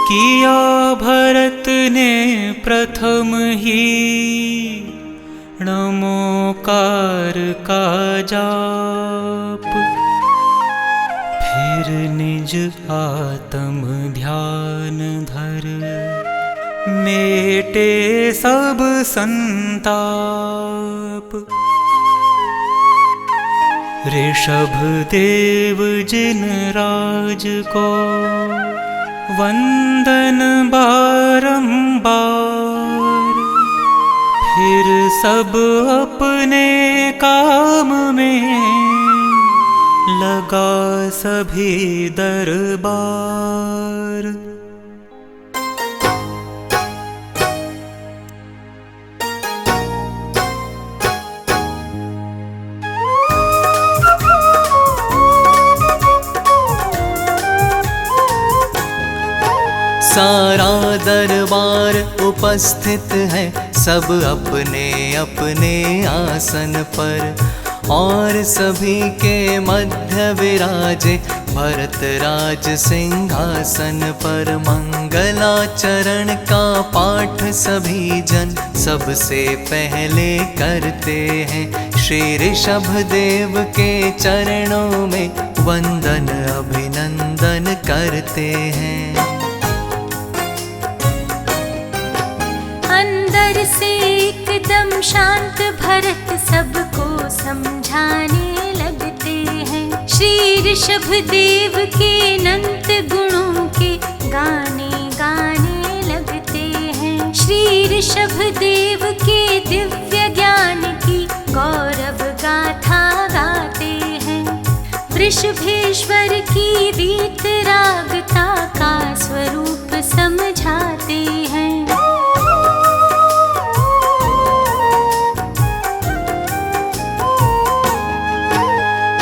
किया भरत ने प्रथम ही नमोकार का जाप। फिर निज आत्म ध्यान धर मेटे सब संताप। ऋषभ देव जिन राज को वंदन बारंबार। फिर सब अपने काम में लगा सभी दरबार। सारा दरबार उपस्थित है, सब अपने अपने आसन पर। और सभी के मध्य विराजे भरत राज सिंहासन पर। मंगलाचरण का पाठ सभी जन सबसे पहले करते हैं। श्री ऋषभ देव के चरणों में वंदन अभिनंदन करते हैं। अंदर से एकदम शांत भरत सबको समझाने लगते हैं। श्री ऋषभ देव के अनंत गुणों के गाने गाने लगते हैं। श्री ऋषभ देव के दिव्य ज्ञान की गौरव गाथा गाते हैं। वृषभेश्वर की वीतरागता का स्वरूप समझाते हैं।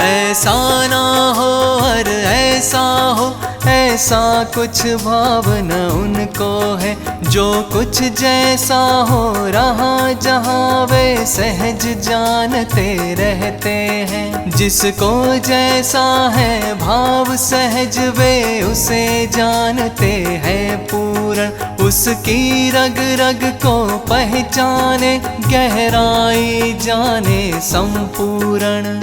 ऐसा ना हो और ऐसा हो, ऐसा कुछ भावना उनको है। जो कुछ जैसा हो रहा जहाँ वे सहज जानते रहते हैं। जिसको जैसा है भाव सहज वे उसे जानते हैं पूर्ण। उसकी रग रग को पहचाने, गहराई जाने संपूर्ण।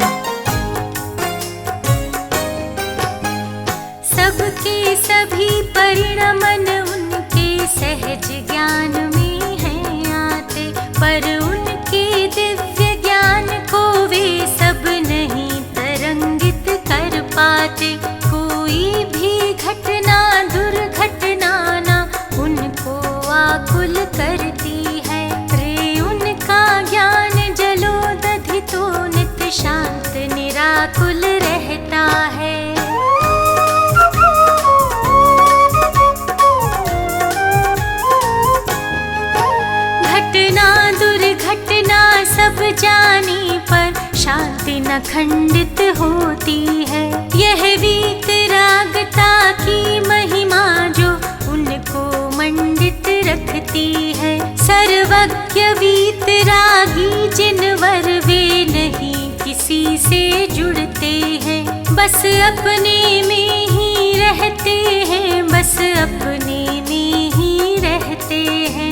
सबके सभी परिणमन उनके सहज ज्ञान में हैं आते। पर उनके दिव्य ज्ञान को वे सब नहीं तरंगित कर पाते। कोई भी घटना दुर्घटना ना उनको आकुल करती है। रे उनका ज्ञान जलोदधितो नित्य शांत निराकुल रहता है। दुर्घटना सब जाने पर शांति न खंडित होती है। यह वीतरागता की महिमा जो उनको मंडित रखती है। सर्वज्ञ वीतरागी जिनवर वे नहीं किसी से जुड़ते हैं। बस अपने में ही रहते हैं, बस अपने में ही रहते हैं।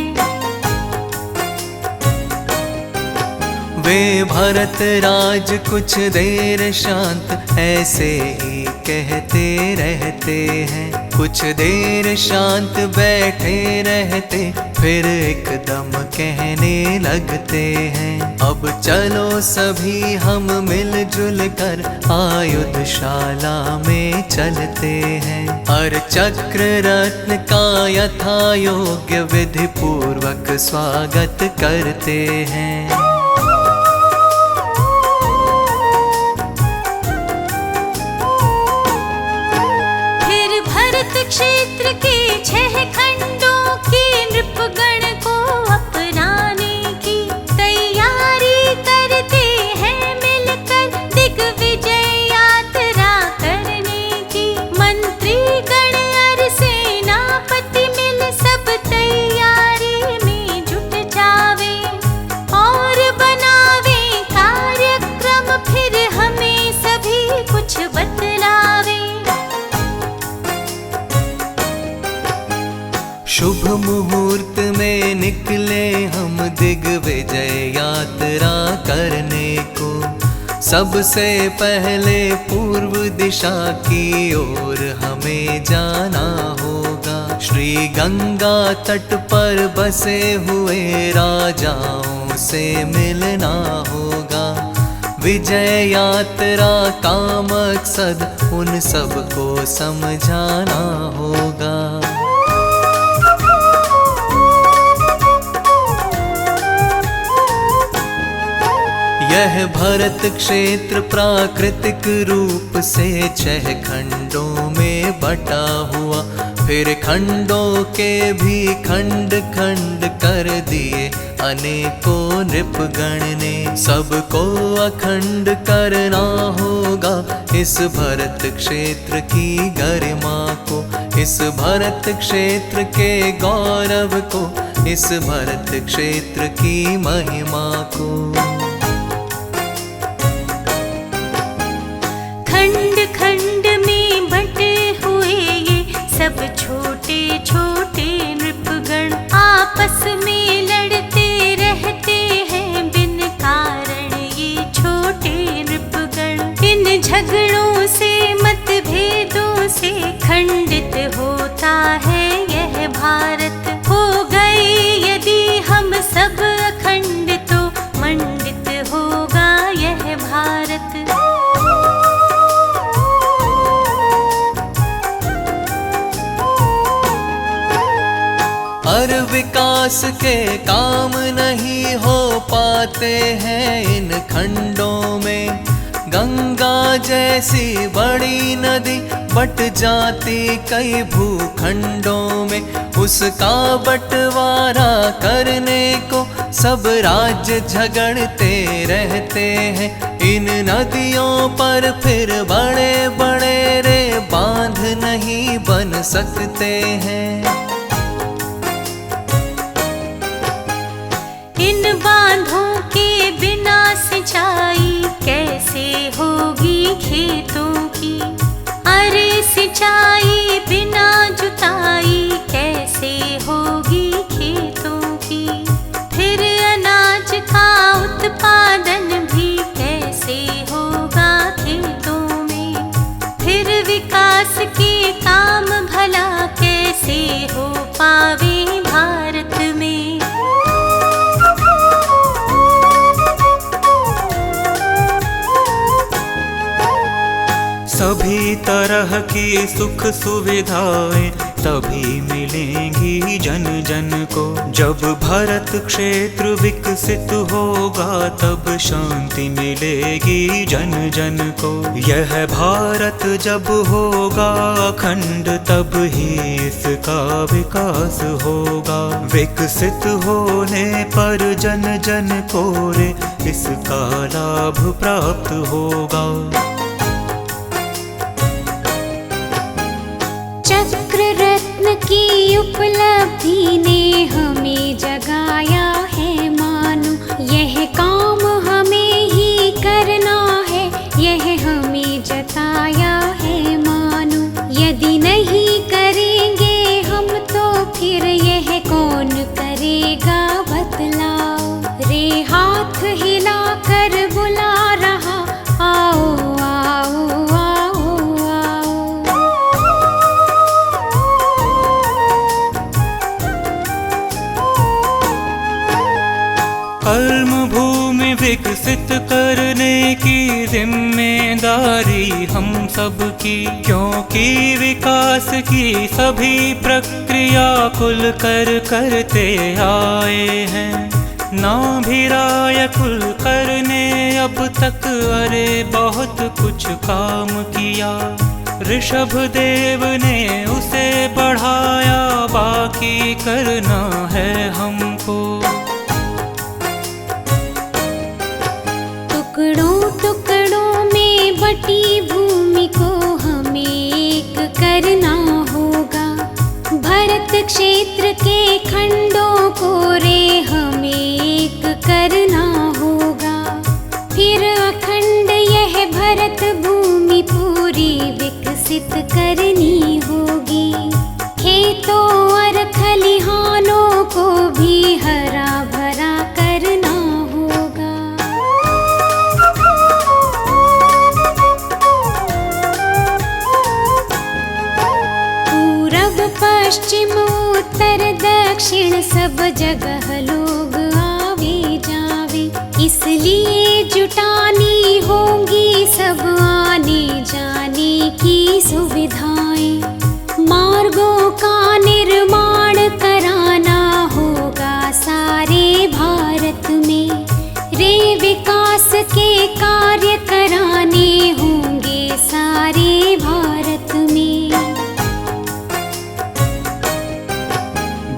वे भरत राज कुछ देर शांत ऐसे ही कहते रहते हैं। कुछ देर शांत बैठे रहते, फिर एकदम कहने लगते हैं। अब चलो सभी हम मिलजुल कर आयुधशाला में चलते हैं। और चक्र रत्न का यथा योग्य विधि पूर्वक स्वागत करते हैं। क्षेत्र के 6 खंडों के नृपगण को अपनाने की तैयारी करते हैं मिलकर। दिग्विजय यात्रा करने की मंत्री गण और सेनापति मिल सब तैयारी में जुट जावे और बनावे कार्यक्रम। फिर हमें सभी कुछ बतलावे। शुभ मुहूर्त में निकले हम दिग्विजय यात्रा करने को। सबसे पहले पूर्व दिशा की ओर हमें जाना होगा। श्री गंगा तट पर बसे हुए राजाओं से मिलना होगा। विजय यात्रा का मकसद उन सबको समझाना होगा। यह भरत क्षेत्र प्राकृतिक रूप से 6 खंडों में बटा हुआ। फिर खंडों के भी खंड खंड कर दिए अनेकों नृपगण ने। सबको अखंड करना होगा इस भरत क्षेत्र की गरिमा को, इस भरत क्षेत्र के गौरव को, इस भरत क्षेत्र की महिमा को। खंड खंड में बटे हुए ये सब छोटे छोटे नृपगण आपस में लड़ते रहते हैं बिन कारण। ये छोटे नृपगण इन झगड़ों से मतभेदों से खंडित होता है यह भारत। हो गए यदि हम सब अखंड तो मंडित होगा यह भारत। और विकास के काम नहीं हो पाते हैं इन खंडों में। गंगा जैसी बड़ी नदी बट जाती कई भूखंडों में। उसका बंटवारा करने को सब राज्य झगड़ते रहते हैं। इन नदियों पर फिर बड़े बड़े रे बांध नहीं बन सकते हैं। इन बांधों के बिना सिंचाई कैसे होगी खेतों की। अरे सिंचाई बिना जुताई कैसे होगी खेतों की। फिर अनाज का उत्पादन भी कैसे होगा खेतों में। फिर विकास के काम भला कैसे हो पावे भारत में। सभी तरह की सुख सुविधाएं तभी मिलेंगी जन जन को। जब भरत क्षेत्र विकसित होगा तब शांति मिलेगी जन जन को। यह भारत जब होगा अखंड तब ही इसका विकास होगा। विकसित होने पर जन जन को रे इसका लाभ प्राप्त होगा। चक्र रत्न की उपलब्धि ने हमें जगाया है मानो। यह काम हमें ही करना है, यह हमें जताया है मानो। यदि नहीं करेंगे हम तो फिर यह कौन करेगा बतलाओ। रे हाथ हिला कर बुला रहा आओ आओ आओ आओ। कर्म भूमि विकसित करने की जिम्मेदारी हम सब की। क्योंकि विकास की सभी प्रक्रिया कुल कर करते आए हैं। ना भी राय कुल करने अब तक अरे बहुत कुछ काम किया। ऋषभ देव ने उसे बढ़ाया, बाकी करना है हमको। टुकड़ों टुकड़ों में बटी भूमि को हमें एक करना होगा। भरत क्षेत्र के खंडों को रे हमें एक करना होगा। फिर अखंड यह भरत भूमि पूरी विकसित करनी होगी। खेतों और खलिहानों पश्चिम उत्तर दक्षिण सब जगह लोग आवे जावे, इसलिए जुटानी होंगी सब आने जाने की सुविधाएं। मार्गों का निर्माण कराना होगा सारे भारत में, रे विकास के कार्य कराने होंगे सारे भारत में।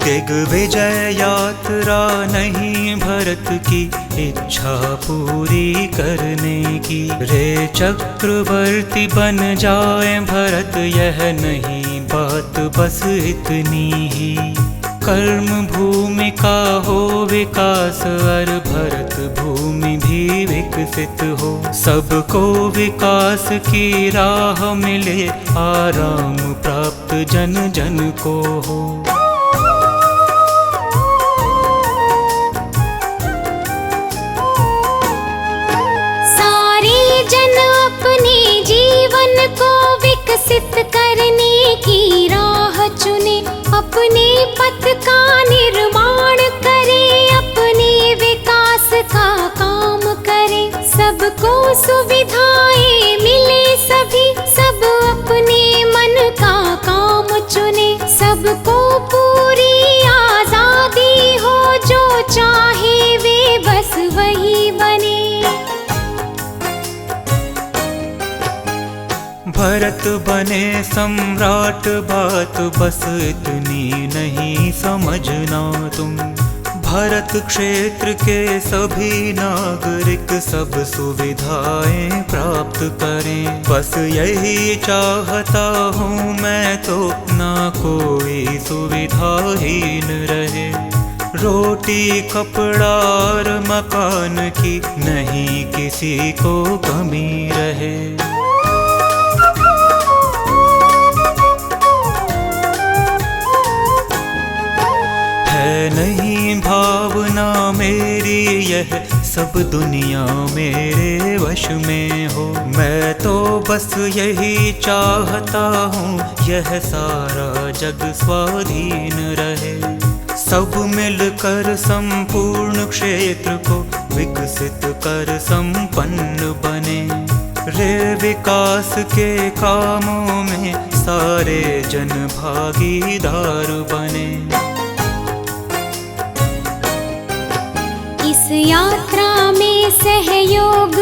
दिग्विजय यात्रा नहीं भरत की इच्छा पूरी करने की, रे चक्रवर्ती बन जाए भरत यह नहीं बात बस इतनी ही। कर्म भूमि का हो विकास और भरत भूमि भी विकसित हो, सबको विकास की राह मिले, आराम प्राप्त जन जन को हो। अपने जीवन को विकसित करने की राह चुने, अपने पथ का निर्माण करे, अपने विकास का काम करे, सबको सुविधाएं मिले सभी, सब अपने मन का काम चुने, सबको पूरी आजादी हो, जो चाहे वे बस वही बने। भरत बने सम्राट बात बस इतनी नहीं समझना तुम, भरत क्षेत्र के सभी नागरिक सब सुविधाएं प्राप्त करें, बस यही चाहता हूँ मैं तो, ना कोई सुविधाहीन रहे। रोटी कपड़ा और मकान की नहीं किसी को कमी रहे। नहीं भावना मेरी यह सब दुनिया मेरे वश में हो, मैं तो बस यही चाहता हूँ यह सारा जग स्वाधीन रहे, सब मिलकर संपूर्ण क्षेत्र को विकसित कर संपन्न बने, रे विकास के कामों में सारे जन भागीदार बने। इस यात्रा में सहयोग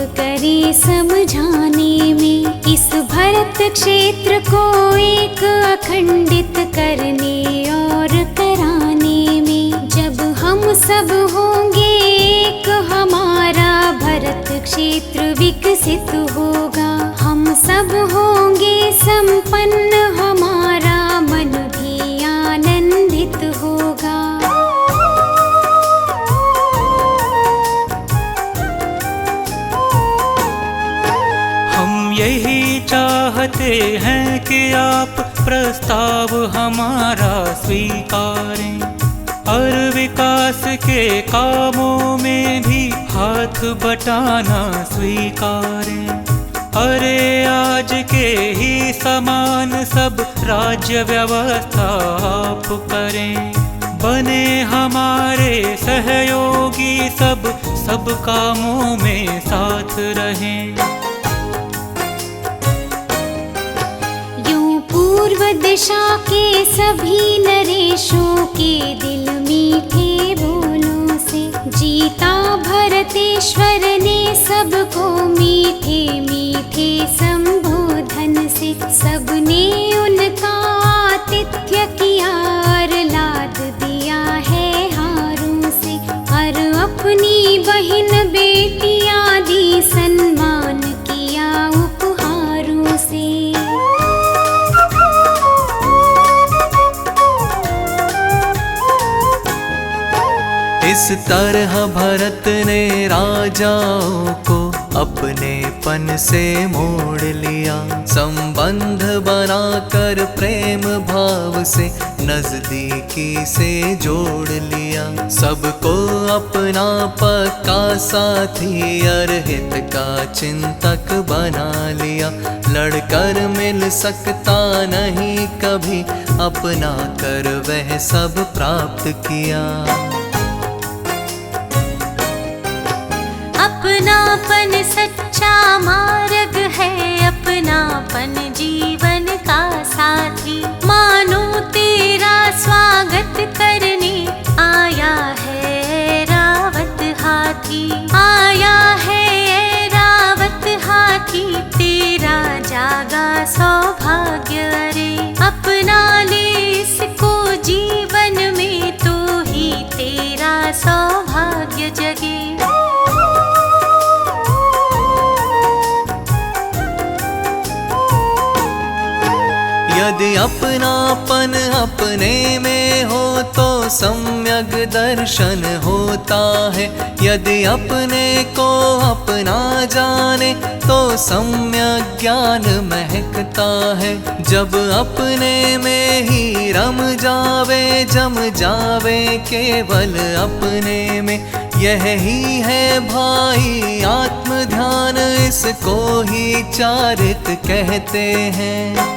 करे समझाने में, इस भरत क्षेत्र को एक अखंडित करने और कराने में। जब हम सब होंगे एक, हमारा भरत क्षेत्र विकसित होगा, हम सब होंगे संपन्न, हमारा मन भी आनंदित होगा। यही चाहते हैं कि आप प्रस्ताव हमारा स्वीकारें और विकास के कामों में भी हाथ बटाना स्वीकारें। अरे आज के ही समान सब राज्य व्यवस्था आप करें, बने हमारे सहयोगी सब कामों में साथ रहें। पूर्व दिशा के सभी नरेशों के दिल मीठे बोलों से जीता भरतेश्वर ने सबको मीठे मीठे संबोधन से। सबने उनका आतिथ्य किया और लाद दिया है हारों से, और अपनी बहन बेटियां दी सम्मान किया उपहारों से। इस तरह भरत ने राजाओं को अपनेपन से मोड़ लिया, संबंध बनाकर प्रेम भाव से नजदीकी से जोड़ लिया। सबको अपना पक्का साथी और हित का चिंतक बना लिया। लड़कर मिल सकता नहीं कभी, अपना कर वह सब प्राप्त किया। अपनापन सच्चा मार्ग है, अपनापन जीवन का साथी। मानो तेरा स्वागत करने आया है रावत हाथी, आया है रावत हाथी। तेरा जागा सौभाग्य रे, अपना ले इसको जीवन में, तो ही तेरा सौभाग्य जगे। यदि अपनापन अपने में हो तो सम्यक दर्शन होता है। यदि अपने को अपना जाने तो सम्यक ज्ञान महकता है। जब अपने में ही रम जावे, जम जावे केवल अपने में, यही है भाई आत्म ध्यान, इसको ही चारित कहते हैं।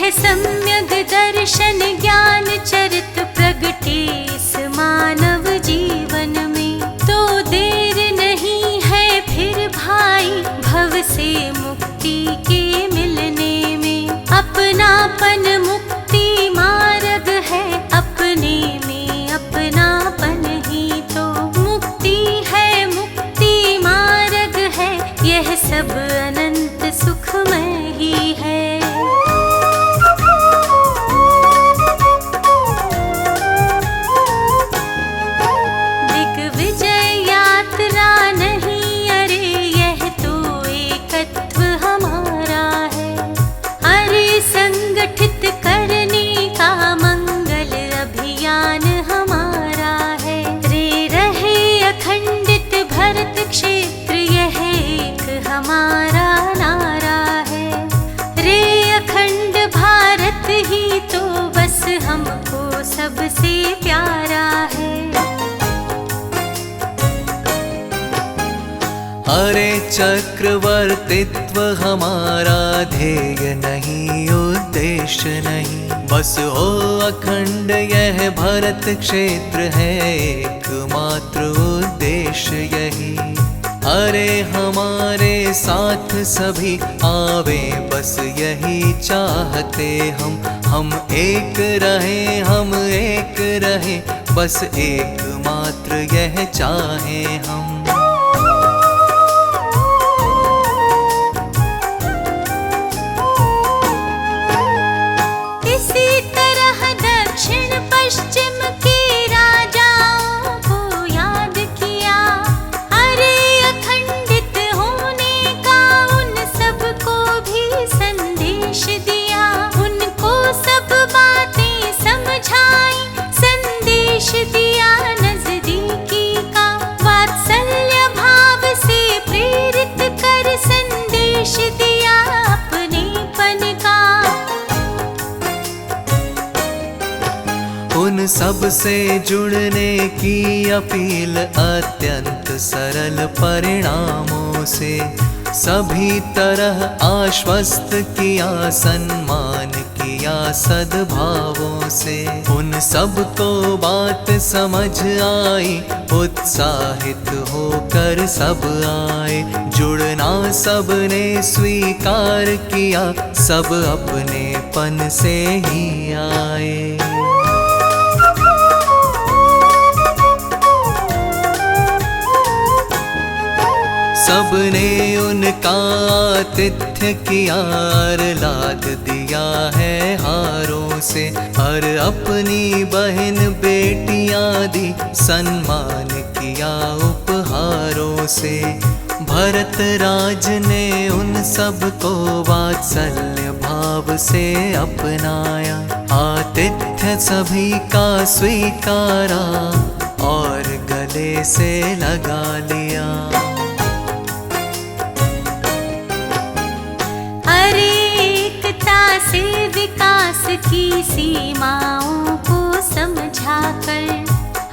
सम्यक दर्शन ज्ञान चरित प्रगटे इस मानव जीवन में, तो देर नहीं है फिर भाई भव से मुक्ति के मिलने में। अपनापन मुक्ति मार्ग है, अपने में अपनापन ही तो मुक्ति है, मुक्ति मार्ग है। यह सब अनंत सुखमय ही है। हमारा नारा है रे, अखंड भारत ही तो बस हमको सबसे प्यारा है। अरे चक्रवर्तित्व हमारा ध्येय नहीं, उद्देश्य नहीं, बस हो अखंड यह भरत क्षेत्र है, एकमात्र उद्देश्य यही। अरे हमारे साथ सभी आवे, बस यही चाहते हम एक रहे, हम एक रहे, बस एकमात्र यह चाहे हम। इसी तरह दक्षिण पश्चिम के राजाओं को याद किया, अरे अखंडित होने का उन सबको भी संदेश दिया। उनको सब बातें समझाई, संदेश दिया नजदीकी का, वात्सल्य भाव से प्रेरित कर संदेश दिया अपनेपन का। उन सब से जुड़ने की अपील अत्यंत सरल परिणामों से, सभी तरह आश्वस्त किया, सम्मान किया सद्भावों से। उन सबको बात समझ आई, उत्साहित होकर सब आए, जुड़ना सबने स्वीकार किया, सब अपनेपन से ही आए। सबने उनका आतिथ्य किया, लाद दिया है हारों से, और अपनी बहन बेटियां दी, सम्मान किया उपहारों से। भरत राज ने उन सबको वात्सल्य भाव से अपनाया, आतिथ्य सभी का स्वीकारा और गले से लगा लिया। से विकास की सीमाओं को समझाकर,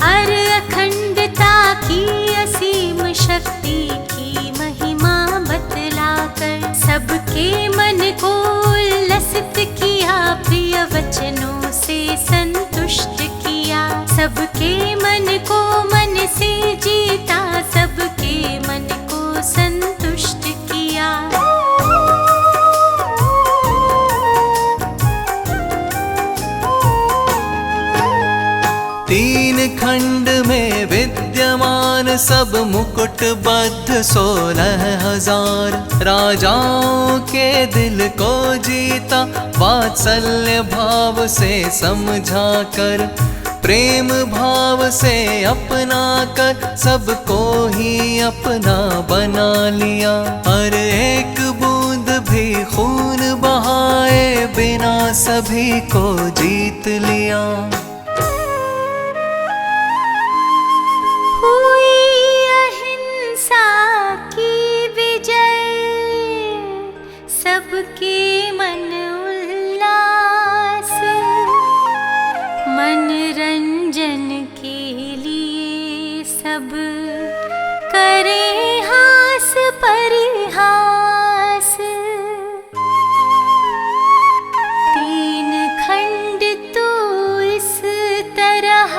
हर अखंडता की असीम शक्ति की महिमा सब मुकुटबद्ध 16,000 राजाओं के दिल को जीता वात्सल्य भाव से समझा कर, प्रेम भाव से अपना कर सबको ही अपना बना लिया। हर एक बूंद भी खून बहाए बिना सभी को जीत लिया। हुई अहिंसा की विजय, सबके मन उल्लास, मनोरंजन के लिए सब करें हास परिहास। तीन खंड तो इस तरह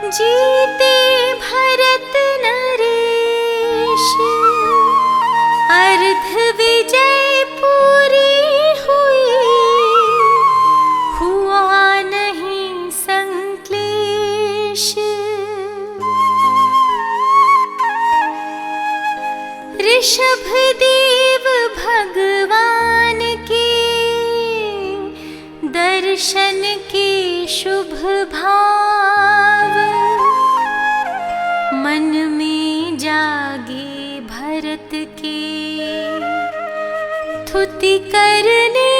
जीते भरत नरेश, अर्ध विजय पूरी हुई, हुआ नहीं संक्लेश। ऋषभदेव भगवान के दर्शन के शुभ भाव, मन में जागे भरत के स्तुति करने